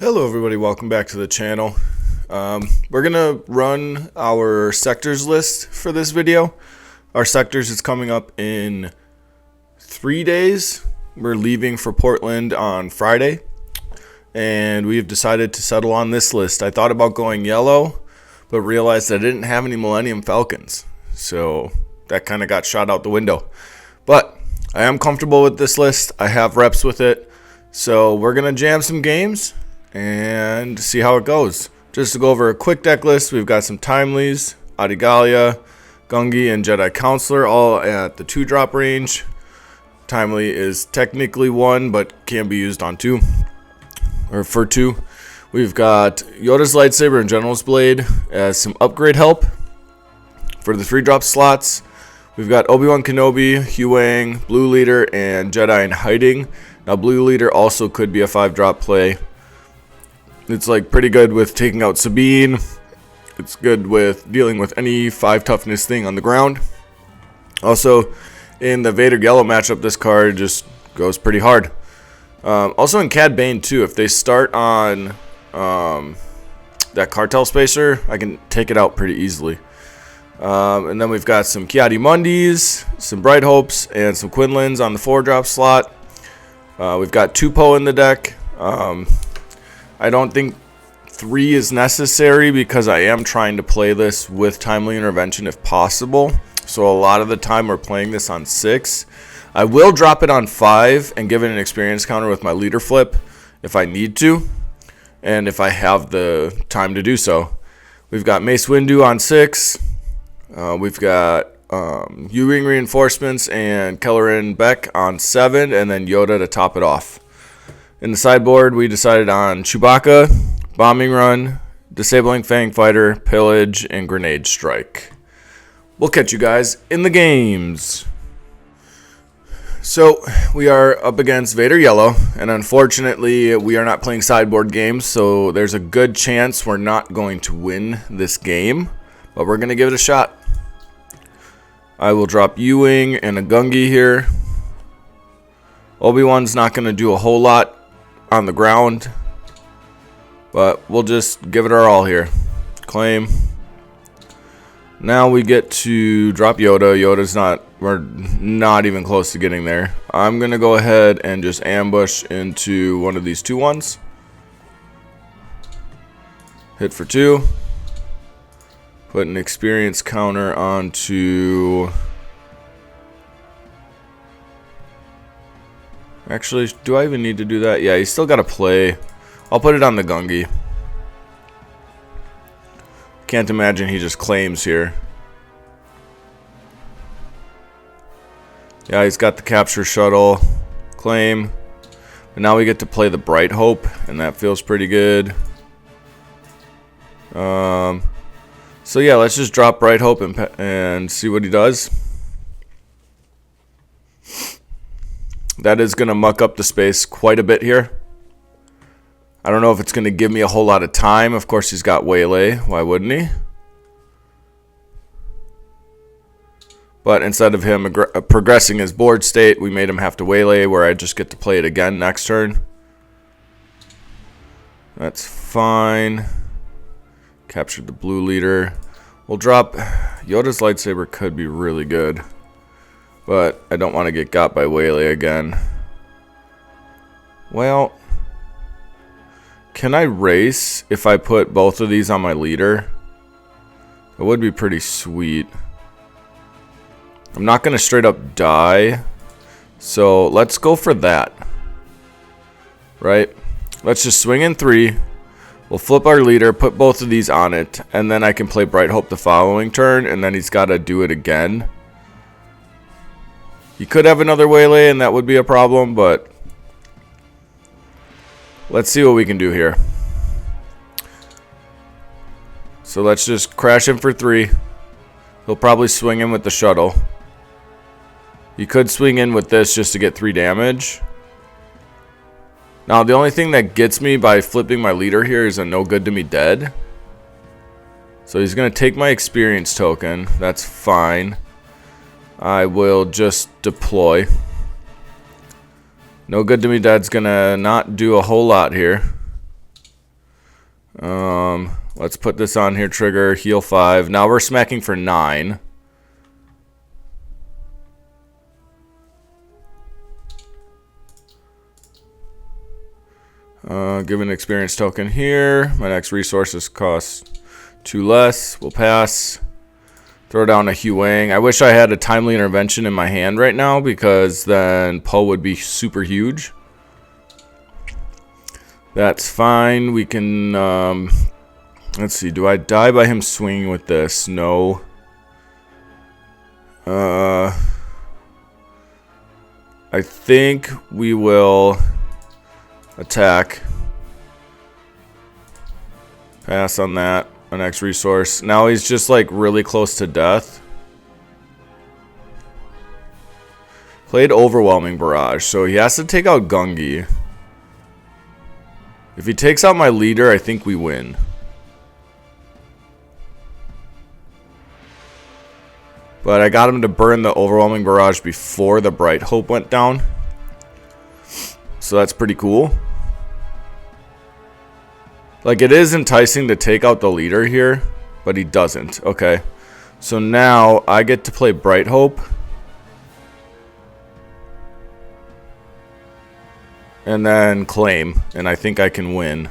Hello everybody, welcome back to the channel. We're gonna run our sectors list for this video. Our sectors is coming up in 3 days. We're leaving for Portland on Friday, and we've decided to settle on this list. I thought about going yellow, but realized I didn't have any Millennium Falcons, so that kind of got shot out the window. But I am comfortable with this list. I have reps with it, so we're gonna jam some games and see how it goes. Just to go over a quick deck list, we've got some Timelies, Gallia, Gungi, and Jedi Consular, all at the 2-drop range. Timely is technically 1, but can be used on 2, or for 2. We've got Yoda's Lightsaber and General's Blade as some upgrade help for the 3-drop slots. We've got Obi-Wan Kenobi, Huyang, Blue Leader, and Jedi in Hiding. Now, Blue Leader also could be a 5-drop play. It's like pretty good with taking out Sabine. It's good with dealing with any 5 toughness thing on the ground. Also, in the Vader Yellow matchup, this card just goes pretty hard. Also in Cad Bane too, if they start on that cartel spacer, I can take it out pretty easily. And then we've got some Ki-Adi-Mundis, some Bright Hopes, and some Quinlans on the 4-drop slot. We've got 2 Poe in the deck. I don't think 3 is necessary because I am trying to play this with Timely Intervention if possible. So a lot of the time we're playing this on 6. I will drop it on 5 and give it an experience counter with my leader flip if I need to, and if I have the time to do so. We've got Mace Windu on 6. We've got U-Wing Reinforcements and Kelleran Beq on 7, and then Yoda to top it off. In the sideboard, we decided on Chewbacca, Bombing Run, Disabling Fang Fighter, Pillage, and Grenade Strike. We'll catch you guys in the games. So, we are up against Vader Yellow, and unfortunately, we are not playing sideboard games, so there's a good chance we're not going to win this game, but we're going to give it a shot. I will drop U-Wing and a Gungi here. Obi-Wan's not going to do a whole lot on the ground, but we'll just give it our all here. Claim. Now we get to drop Yoda. We're not even close to getting there. I'm gonna go ahead and just ambush into one of these 2-1s. Hit for 2. Put an experience counter onto. Actually, do I even need to do that? Yeah, you still got to play. I'll put it on the Gungi. Can't imagine he just claims here. Yeah, he's got the capture shuttle. Claim. But now we get to play the Bright Hope, and that feels pretty good. So yeah, let's just drop Bright Hope and see what he does. That is going to muck up the space quite a bit here. I don't know if it's going to give me a whole lot of time. Of course, he's got Waylay. Why wouldn't he? But instead of him progressing his board state, we made him have to Waylay, where I just get to play it again next turn. That's fine. Captured the Blue Leader. We'll drop. Yoda's Lightsaber could be really good, but I don't want to get got by Waylay again. Well, can I race if I put both of these on my leader? It would be pretty sweet. I'm not going to straight up die, so let's go for that. Right? Let's just swing in 3. We'll flip our leader, put both of these on it, and then I can play Bright Hope the following turn, and then he's got to do it again. He could have another Waylay, and that would be a problem, but let's see what we can do here. So let's just crash him for 3. He'll probably swing in with the shuttle. He could swing in with this just to get 3 damage. Now, the only thing that gets me by flipping my leader here is a no good to me dead. So he's going to take my experience token. That's fine. I will just deploy. No good to me dead's gonna not do a whole lot here. Let's put this on here. Trigger, heal 5. Now we're smacking for 9. Give an experience token here. My next resources cost 2 less. We'll pass. Throw down a Huyang. I wish I had a timely intervention in my hand right now, because then Poe would be super huge. That's fine. We can, let's see. Do I die by him swinging with this? No. I think we will attack. Pass on that. My next resource. Now he's just like really close to death. Played overwhelming barrage, so he has to take out Gungi. If he takes out my leader, I think we win. But I got him to burn the overwhelming barrage before the Bright Hope went down. So that's pretty cool. Like, it is enticing to take out the leader here, but he doesn't. Okay. So now I get to play Bright Hope. And then claim. And I think I can win.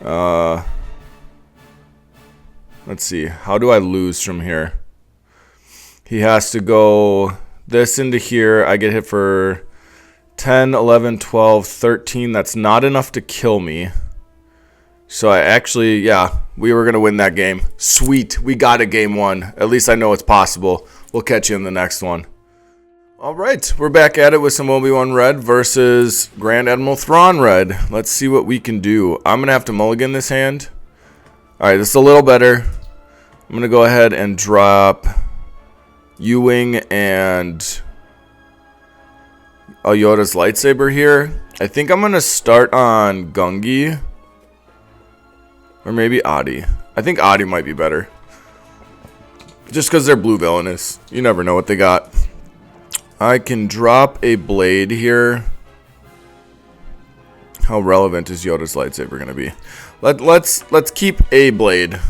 Let's see. How do I lose from here? He has to go this into here. I get hit for 10, 11, 12, 13. That's not enough to kill me. So I actually, yeah, we were going to win that game. Sweet. We got a game 1. At least I know it's possible. We'll catch you in the next one. Alright, we're back at it with some Obi-Wan Red versus Grand Admiral Thrawn Red. Let's see what we can do. I'm going to have to mulligan this hand. Alright, this is a little better. I'm going to go ahead and drop Huyang and Yoda's lightsaber here. I think I'm going to start on Gungi. Or maybe Adi. I think Adi might be better. Just because they're blue villainous. You never know what they got. I can drop a blade here. How relevant is Yoda's lightsaber going to be? Let's keep a blade.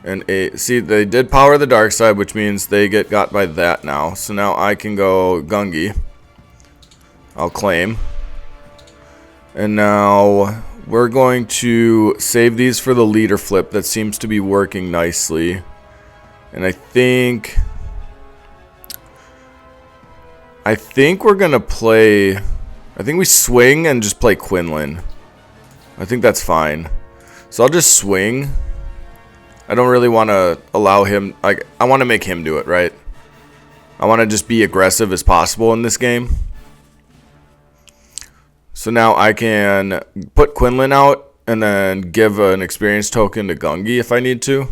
And see, they did power the dark side, which means they get got by that now. So now I can go Gungi. I'll claim. And now we're going to save these for the leader flip. That seems to be working nicely. And I think we're going to play... I think we swing and just play Quinlan. I think that's fine. So I'll just swing. I don't really want to allow him... I want to make him do it, right? I want to just be aggressive as possible in this game. So now I can put Quinlan out and then give an experience token to Gungi if I need to.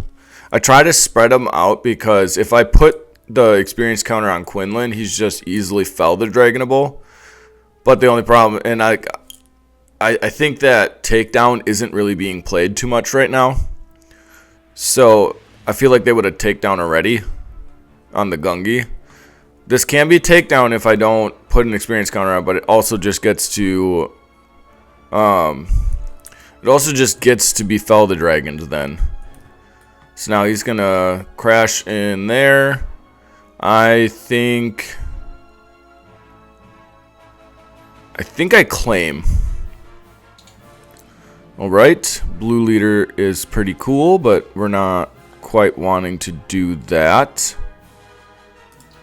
I try to spread them out because if I put the experience counter on Quinlan, he's just easily fell the Dragonable. But the only problem, and I think that takedown isn't really being played too much right now. So I feel like they would have takedown already on the Gungi. This can be takedown if I don't put an experience counter on, but it also just gets to befell the dragons then. So now he's gonna crash in there. I think I claim. Alright, blue leader is pretty cool, but we're not quite wanting to do that.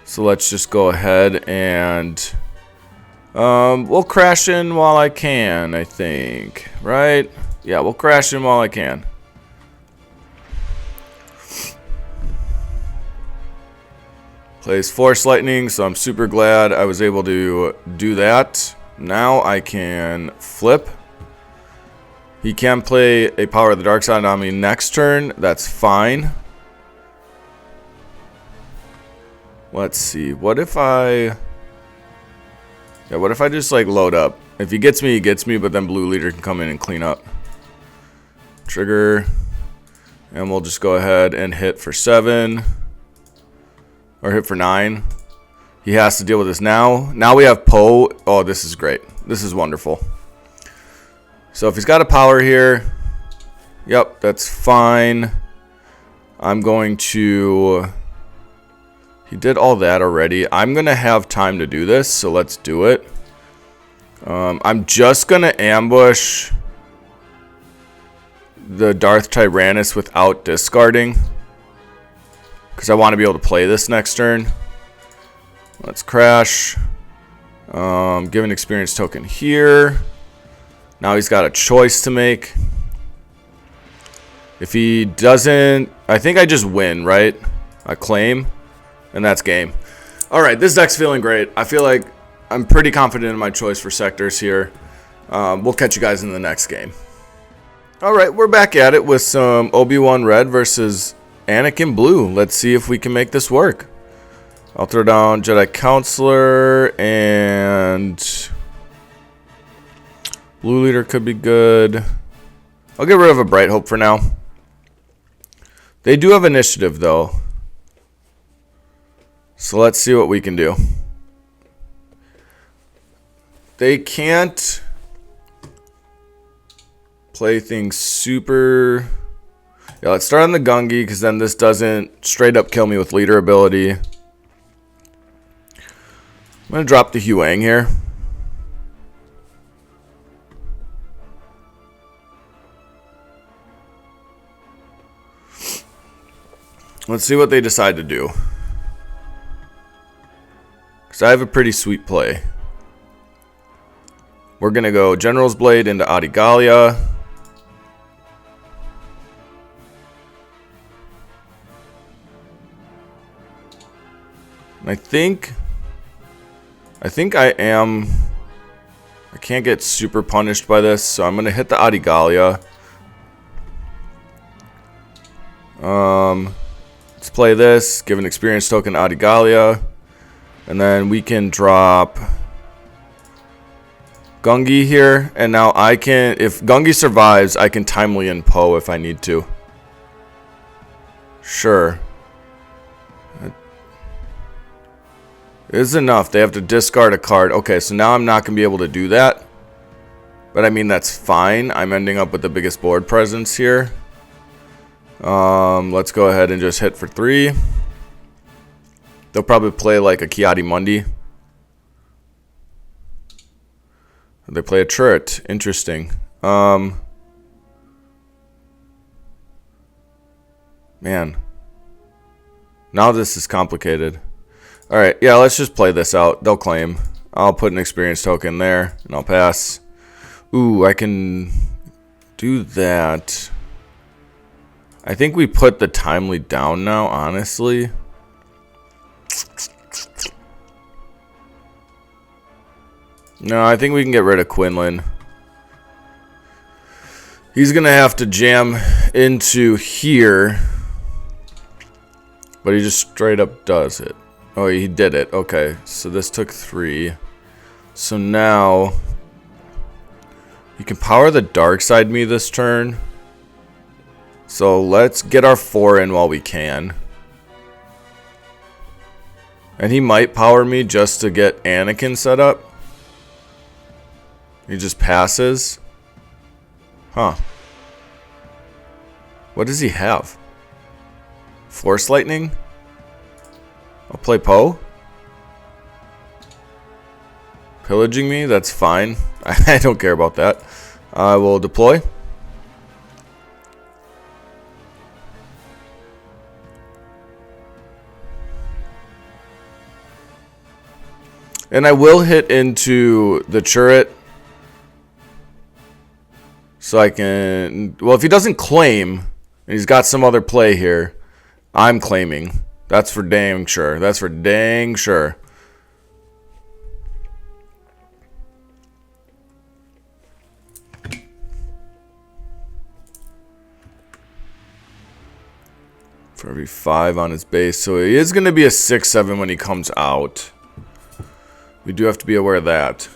So let's just go ahead and we'll crash in while I can, I think. Right? Yeah, we'll crash in while I can. Plays Force Lightning, so I'm super glad I was able to do that. Now I can flip. He can play a Power of the Dark Side on me next turn. That's fine. Let's see. What if I just like load up? If he gets me, he gets me, but then blue leader can come in and clean up. Trigger. And we'll just go ahead and hit for 7. Or hit for 9. He has to deal with this now. Now we have Poe. Oh, this is great. This is wonderful. So if he's got a power here, Yep, that's fine. I'm going to... He did all that already. I'm going to have time to do this, so let's do it. I'm just going to ambush the Darth Tyrannus without discarding, because I want to be able to play this next turn. Let's crash. Give an experience token here. Now he's got a choice to make. If he doesn't, I think I just win, right? I claim, and that's game. Alright, this deck's feeling great. I feel like I'm pretty confident in my choice for sectors here. We'll catch you guys in the next game. Alright, we're back at it with some Obi-Wan Red versus Anakin Blue. Let's see if we can make this work. I'll throw down Jedi Counselor, and Blue Leader could be good. I'll get rid of a Bright Hope for now. They do have initiative, though. So let's see what we can do. They can't play things super... Yeah, let's start on the Gungi, because then this doesn't straight up kill me with leader ability. I'm going to drop the Huyang here. Let's see what they decide to do. Because I have a pretty sweet play. We're going to go General's Blade into Gallia. I think I am... I can't get super punished by this, so I'm going to hit the Gallia. Let's play this, give an experience token Gallia, and then we can drop Gungi here, and now I can, if Gungi survives, I can timely in Poe if I need to. Sure. It is enough. They have to discard a card. Okay, so now I'm not going to be able to do that. But I mean, that's fine. I'm ending up with the biggest board presence here. Let's go ahead and just hit for 3. They'll probably play like a Ki-Adi-Mundi. They play a turret. Interesting. Man. Now this is complicated. Alright, yeah, let's just play this out. They'll claim. I'll put an experience token there, and I'll pass. Ooh, I can do that. I think we put the timely down now, honestly. No, I think we can get rid of Quinlan. He's going to have to jam into here. But he just straight up does it. Oh, he did it. Okay, so this took 3. So now... you can power the dark side me this turn. So let's get our 4 in while we can. And he might power me just to get Anakin set up. He just passes. Huh. What does he have? Force Lightning? I'll play Poe. Pillaging me? That's fine. I don't care about that. I will deploy. And I will hit into the turret. So I can... well, if he doesn't claim, and he's got some other play here, I'm claiming. That's for dang sure. That's for dang sure. For every 5 on his base. So he is going to be a 6-7 when he comes out. We do have to be aware of that.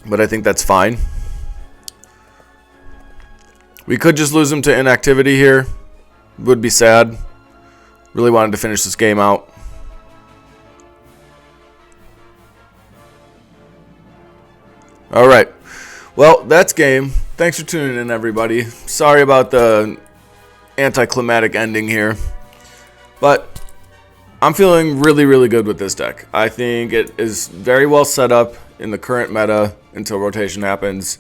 But I think that's fine. We could just lose him to inactivity here. Would be sad. Really wanted to finish this game out. Alright. Well, that's game. Thanks for tuning in, everybody. Sorry about the anticlimactic ending here, but I'm feeling really good with this deck. I think it is very well set up in the current meta until rotation happens.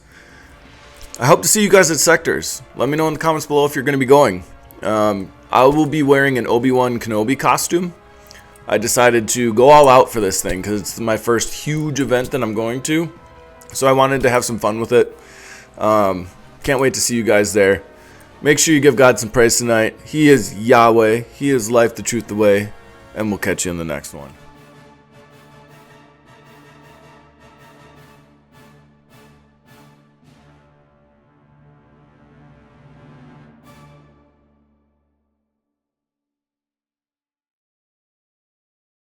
I hope to see you guys at sectors. Let me know in the comments below if you're going to be going. I will be wearing an Obi-Wan Kenobi costume. I decided to go all out for this thing because it's my first huge event that I'm going to. So I wanted to have some fun with it. Can't wait to see you guys there. Make sure you give God some praise tonight. He is Yahweh. He is life, the truth, the way. And we'll catch you in the next one.